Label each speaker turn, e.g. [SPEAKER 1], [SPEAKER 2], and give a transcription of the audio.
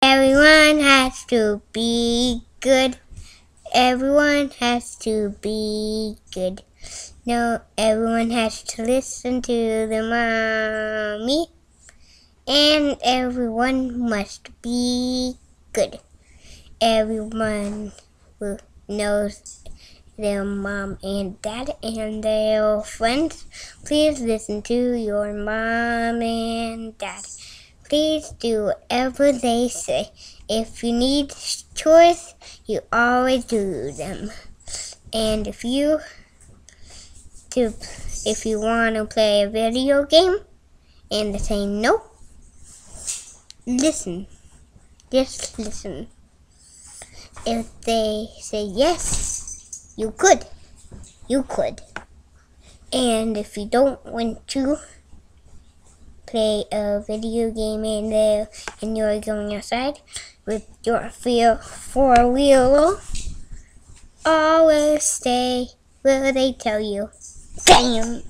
[SPEAKER 1] Everyone has to be good. Everyone has to be good. No, everyone has to listen to the mommy. And everyone must be good. Everyone who knows their mom and dad and their friends. Please listen to your mom and dad. Please do whatever they say. If you need chores, you always do them. And if you want to play a video game and they say no, listen. Just listen. If they say yes, you could. And if you don't want to play a video game and you're going outside with your four-wheeler, always stay where they tell you. Bam!